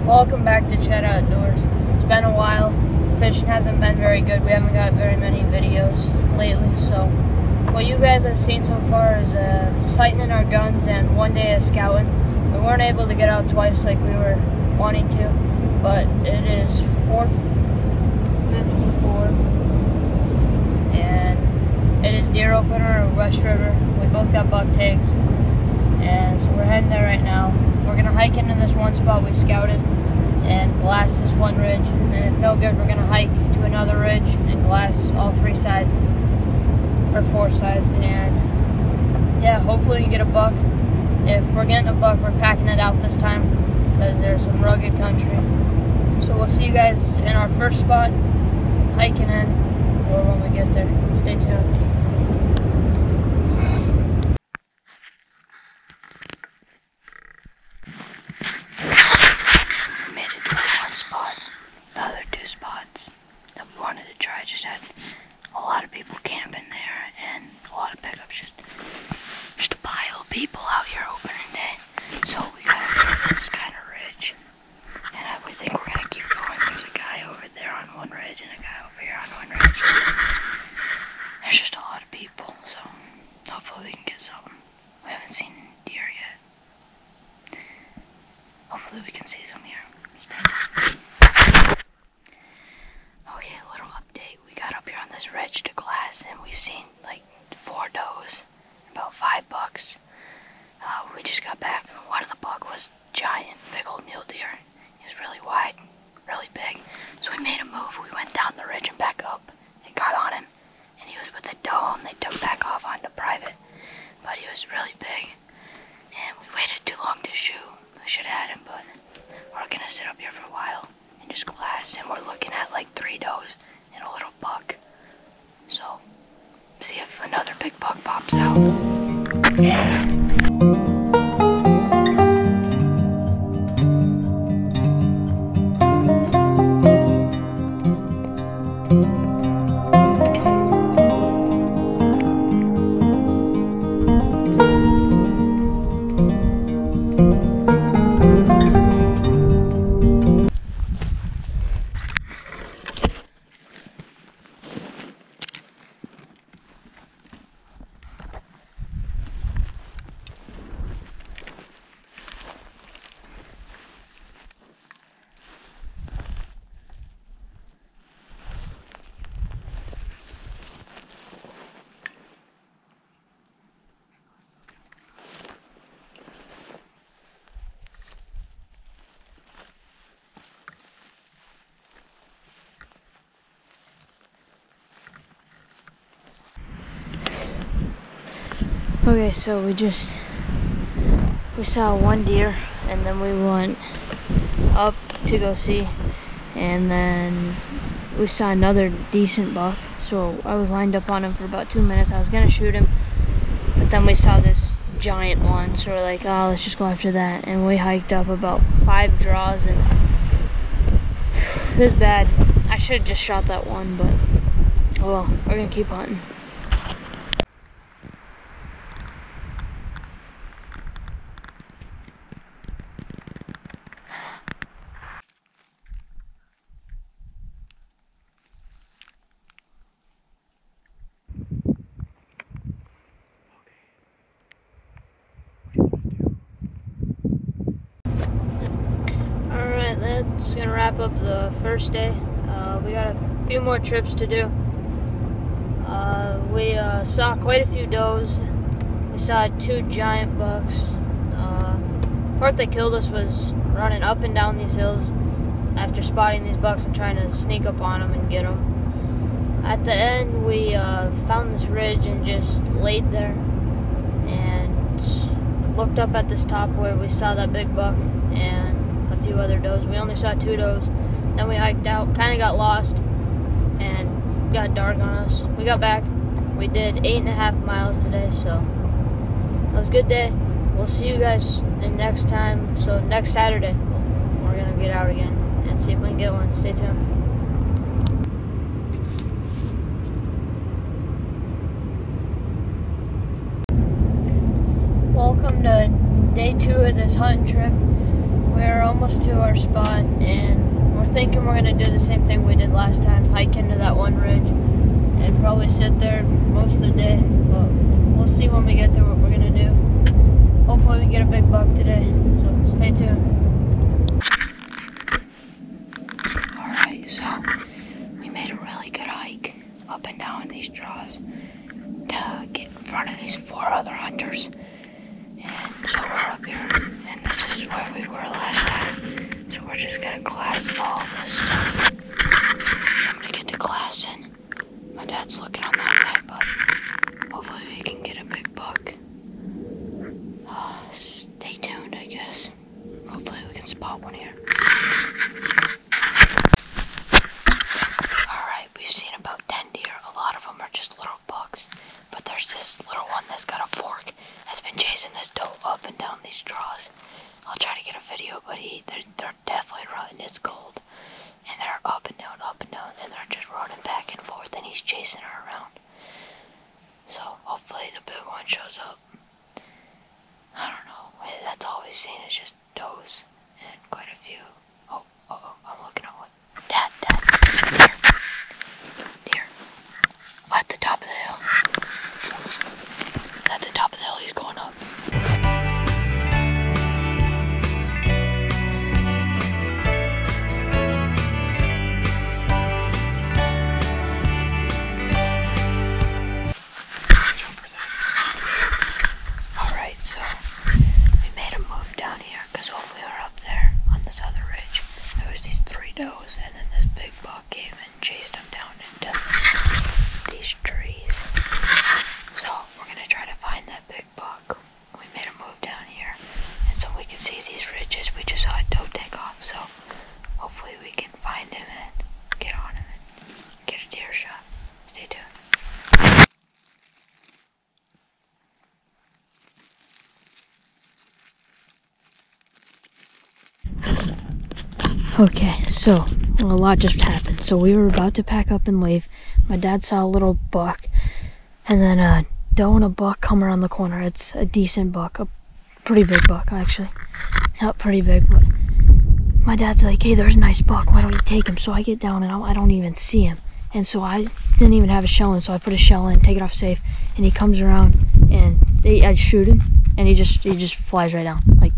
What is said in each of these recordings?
Welcome back to Chet Outdoors. It's been a while. Fishing hasn't been very good. We haven't got very many videos lately, so what you guys have seen so far is sighting in our guns and one day of scouting. We weren't able to get out twice like we were wanting to, but it is 4:54 and it is deer opener or West River. We both got buck tags, and so we're heading there right now. We're gonna hike into this one spot we scouted and glass this one ridge, and then if no good, we're gonna hike to another ridge and glass all three sides, or four sides, and yeah, hopefully we can get a buck. If we're getting a buck, we're packing it out this time because there's some rugged country. So we'll see you guys in our first spot, hiking in, or when we get there. Stay tuned. The other two spots that we wanted to try just had a lot of people camping there and a lot of pickups, just a pile of people out here opening day. So we gotta do this kind of ridge, and we think we're gonna keep going. There's a guy over there on one ridge and a guy over here on one ridge. There's just a lot of people, so hopefully we can get something. We haven't seen deer yet. Hopefully we can see some here. Okay, a little update. We got up here on this ridge to glass, and we've seen like 4 does, about 5 bucks. We just got back. One of the buck was giant, big old mule deer. He was really wide, really big. So we made a move. We went down the ridge and back up and got on him. And he was with a doe, and they took back off onto private. But he was really big, and we waited too long to shoot. We should have had him, but we're gonna sit up here for a while and just glass, and we're looking at like 3 does and a little buck. So, see if another big buck pops out. Yeah. Okay, so we saw one deer, and then we went up to go see, and then we saw another decent buck. So I was lined up on him for about 2 minutes. I was gonna shoot him, but then we saw this giant one, so we're like, oh, let's just go after that. And we hiked up about 5 draws, and it was bad. I should have just shot that one, but oh well, we're gonna keep hunting. That's gonna wrap up the first day. We got a few more trips to do. We saw quite a few does. We saw 2 giant bucks. The part that killed us was running up and down these hills after spotting these bucks and trying to sneak up on them and get them. At the end, we found this ridge and just laid there and looked up at this top where we saw that big buck and a few other does. We only saw 2 does. Then we hiked out, kind of got lost, and got dark on us. We got back. We did 8.5 miles today, so that was a good day. We'll see you guys the next time. So next Saturday, we're gonna get out again and see if we can get one. Stay tuned. Welcome to day 2 of this hunting trip. we're almost to our spot, and we're thinking we're going to do the same thing we did last time, hike into that one ridge, and probably sit there most of the day. But we'll see when we get there what we're going to do. Hopefully we get a big buck today, so stay tuned. Alright, so we made a really good hike up and down these draws to get in front of these 4 other hunters. And so we're up here, and this is where we were last time. So we're just gonna glass all this stuff. I'm gonna get the glass in. My dad's looking on that side, but hopefully we can get a big buck. Stay tuned, I guess. Hopefully we can spot one here. Alright, we've seen about 10 deer. A lot of them are just little bucks. But there's this little one that's got a fork, has been chasing this doe up and down these draws. I'll try to get a video, but they're definitely running. It's cold. And they're up and down, and they're just running back and forth, and he's chasing her around. So hopefully the big one shows up. I don't know. That's all we've seen is just does and quite a few. Oh, I'm looking at one. Dad, deer. At the top of the hill. At the top of the hill, he's going up. Does, and then this big buck came and chased him down into these trees. So we're gonna try to find that big buck. We made a move down here, and so we can see these ridges. We just saw a doe take off, so hopefully we can find him and get on him and get a deer shot. Stay tuned. Okay, so a lot just happened. So we were about to pack up and leave. My dad saw a little buck, and then a doe and a buck come around the corner. It's a decent buck, a pretty big buck actually. Not pretty big, but my dad's like, hey, there's a nice buck, why don't you take him? So I get down and I don't even see him. And so I didn't even have a shell in, so I put a shell in, take it off safe, and he comes around and I shoot him, and he just flies right down. Like,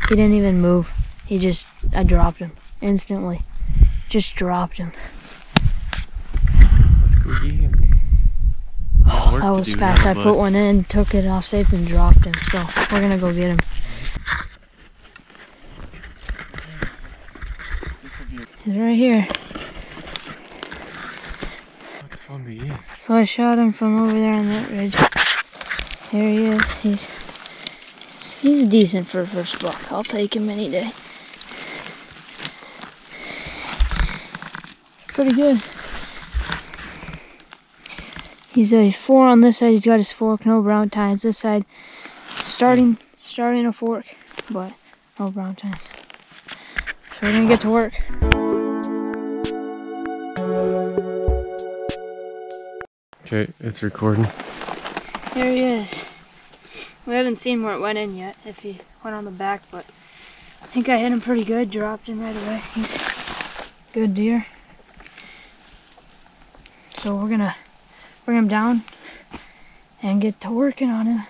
he didn't even move. I dropped him. Instantly. Just dropped him. Squeaky. Oh, that was fast. I put one in, took it off safe, and dropped him. So we're gonna go get him. He's right here. So I shot him from over there on that ridge. There he is. He's decent for a first buck. I'll take him any day. Pretty good. He's a 4 on this side. He's got his fork, no brown tines. This side, starting a fork, but no brown tines. So we're gonna get to work. Okay, it's recording. There he is. We haven't seen where it went in yet, if he went on the back, but I think I hit him pretty good, dropped him right away. He's a good deer. So we're gonna bring him down and get to working on him.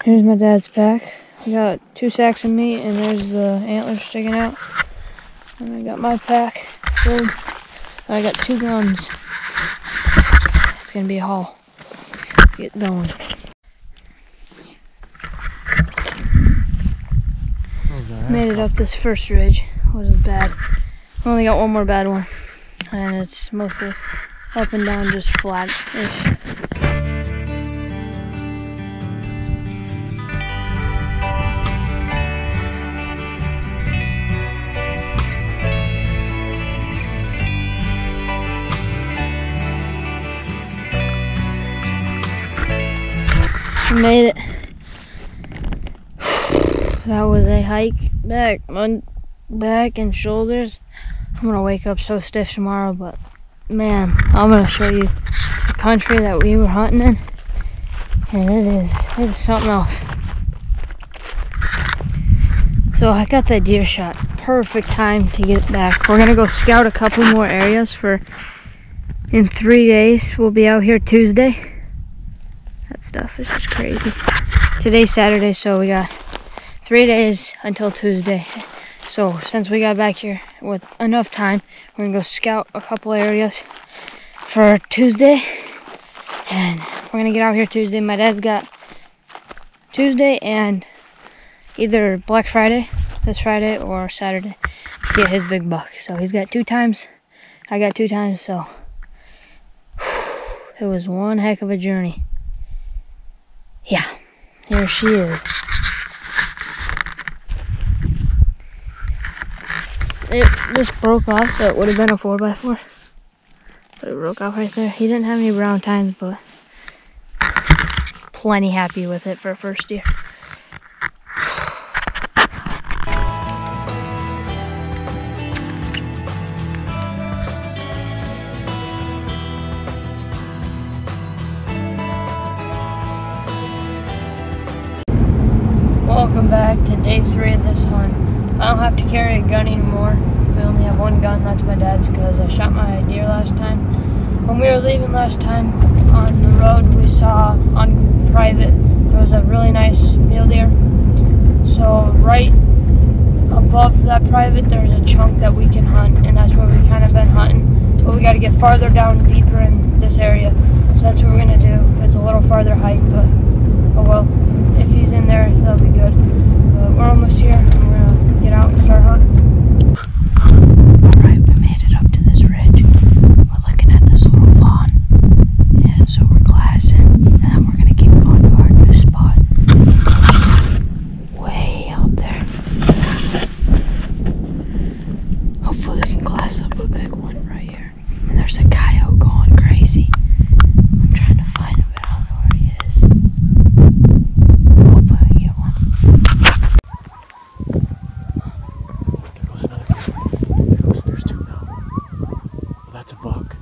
Here's my dad's pack. I got 2 sacks of meat, and there's the antlers sticking out. And I got my pack filled. And I got 2 guns. It's gonna be a haul. Let's get going. Made it up this first ridge, which is bad. I only got one more bad one, and it's mostly up and down, just flat-ish. Made it. That was a hike back and shoulders. I'm gonna wake up so stiff tomorrow, but man, I'm gonna show you the country that we were hunting in, and it is something else. So I got that deer shot. Perfect time to get back. We're gonna go scout a couple more areas in 3 days. We'll be out here Tuesday. That stuff is just crazy. Today's Saturday, so we got 3 days until Tuesday. So since we got back here with enough time, we're gonna go scout a couple areas for Tuesday. And we're gonna get out here Tuesday. My dad's got Tuesday and either Black Friday, this Friday, or Saturday to get his big buck. So he's got 2 times. I got 2 times, so it was one heck of a journey. Yeah, here she is. It just broke off, so it would have been a 4x4. But it broke off right there. He didn't have any brown tines, but plenty happy with it for a first year. Welcome back to day 3 of this hunt. I don't have to carry a gun anymore. We only have 1 gun, that's my dad's, because I shot my deer last time. When we were leaving last time on the road, we saw on private, there was a really nice mule deer. So right above that private, there's a chunk that we can hunt, and that's where we kind of been hunting. But we got to get farther down, deeper in this area. So that's what we're going to do. It's a little farther hike, but oh well. If he's in there, that'll be good. But we're almost here, and we're going to get out and start hunting. Alright, we made it up to this ridge. We're looking at this little fawn. And so we're glassing, and then we're going to keep going to our new spot. It's way out there. Hopefully we can glass up a big one right here. And there's a coyote going crazy. I'm trying to find him, but I don't know where he is. Hopefully we get one. There goes another deer. There's 2 now. Well, that's a buck.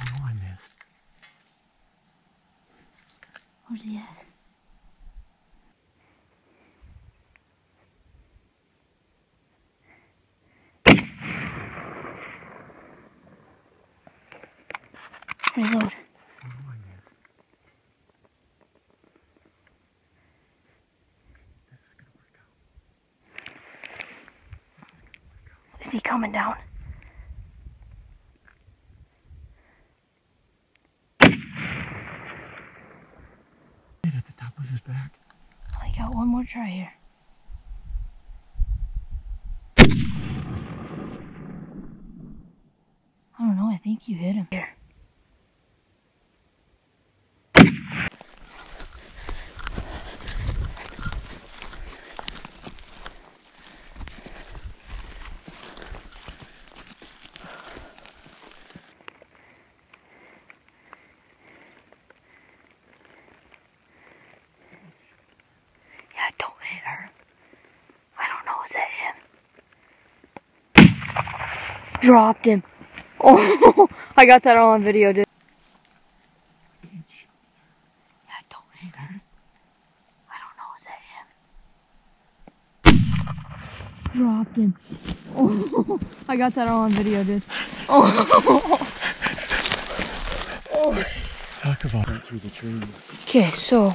Oh, I missed. Where's he at? Reload. Oh, I missed. This is gonna work out. Is he coming down? At the top of his back. I got one more try here. I don't know, I think you hit him here. Yeah, don't hit her. I don't know, is that him? Dropped him. Oh, I got that all on video, dude. dropped him. Oh, I got that all on video, dude. Oh. Oh. Talk about right through the trees. Okay, so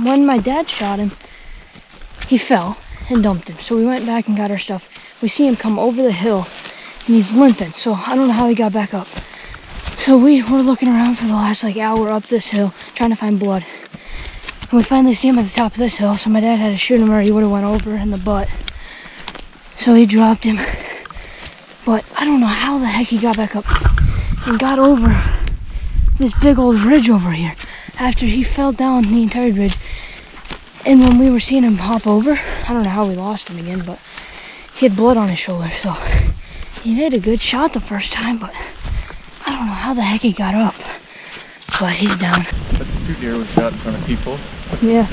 when my dad shot him, he fell and dumped him. So we went back and got our stuff. We see him come over the hill and he's limping. So I don't know how he got back up. So we were looking around for the last like hour up this hill, trying to find blood. And we finally see him at the top of this hill. So my dad had to shoot him or he would have went over in the butt. So he dropped him. But I don't know how the heck he got back up and got over this big old ridge over here after he fell down the entire ridge. And when we were seeing him hop over, I don't know how we lost him again, but he had blood on his shoulder. So he made a good shot the first time, but I don't know how the heck he got up. But he's down. That's 2 deer we shot in front of people. Yeah.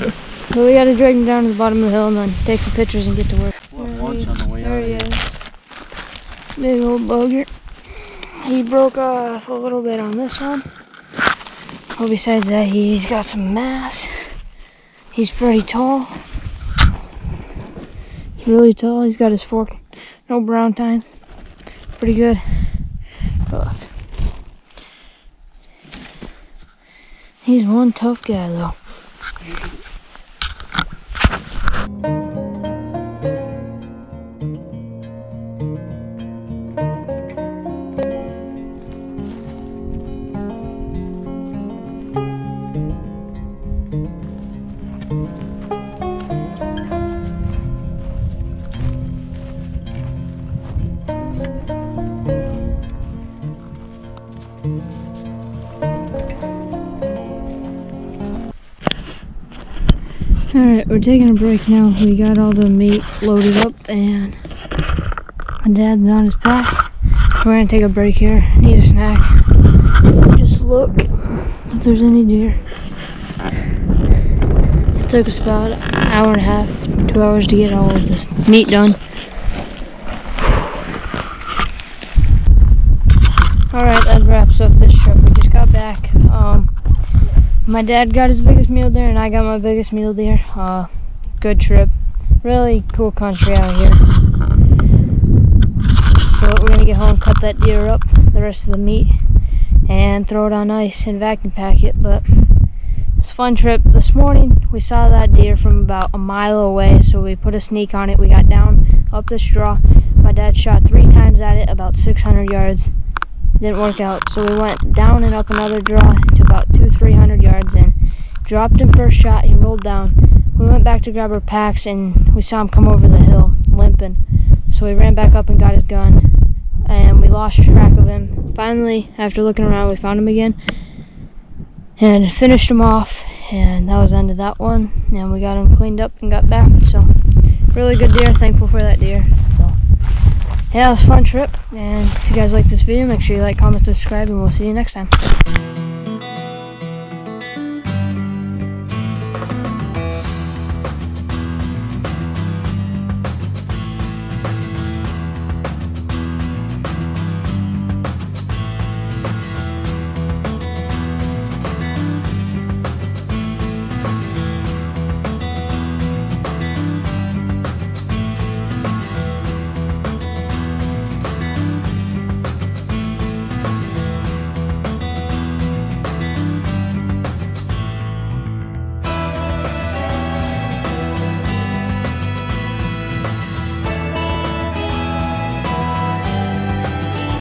So we gotta drag him down to the bottom of the hill and then take some pictures and get to work. We'll have lunch on the way out. There he is. Big old bugger. He broke off a little bit on this one. Well, besides that, he's got some mass. He's pretty tall. Really tall. He's got his fork. No brown tines. Pretty good. But he's one tough guy, though. Alright, we're taking a break now. We got all the meat loaded up and my dad's on his pack. We're gonna take a break here, need a snack. Just look if there's any deer. It took us about an hour and a half, 2 hours to get all of this meat done. Alright, that wraps up this trip. We just got back. My dad got his biggest mule deer and I got my biggest mule deer. Good trip. Really cool country out here. So we're gonna get home, cut that deer up, the rest of the meat, and throw it on ice and vacuum pack it. But it's a fun trip. This morning we saw that deer from about a mile away, so we put a sneak on it. We got down up this draw. My dad shot 3 times at it, about 600 yards. Didn't work out, so we went down and up another draw to about 200-300 yards and dropped him first shot. He rolled down. We went back to grab our packs and we saw him come over the hill limping, so we ran back up and got his gun and we lost track of him. Finally, after looking around, we found him again and finished him off, and that was the end of that one. And we got him cleaned up and got back. So really good deer, thankful for that deer. So yeah, it was a fun trip, and if you guys like this video, make sure you like, comment, subscribe, and we'll see you next time.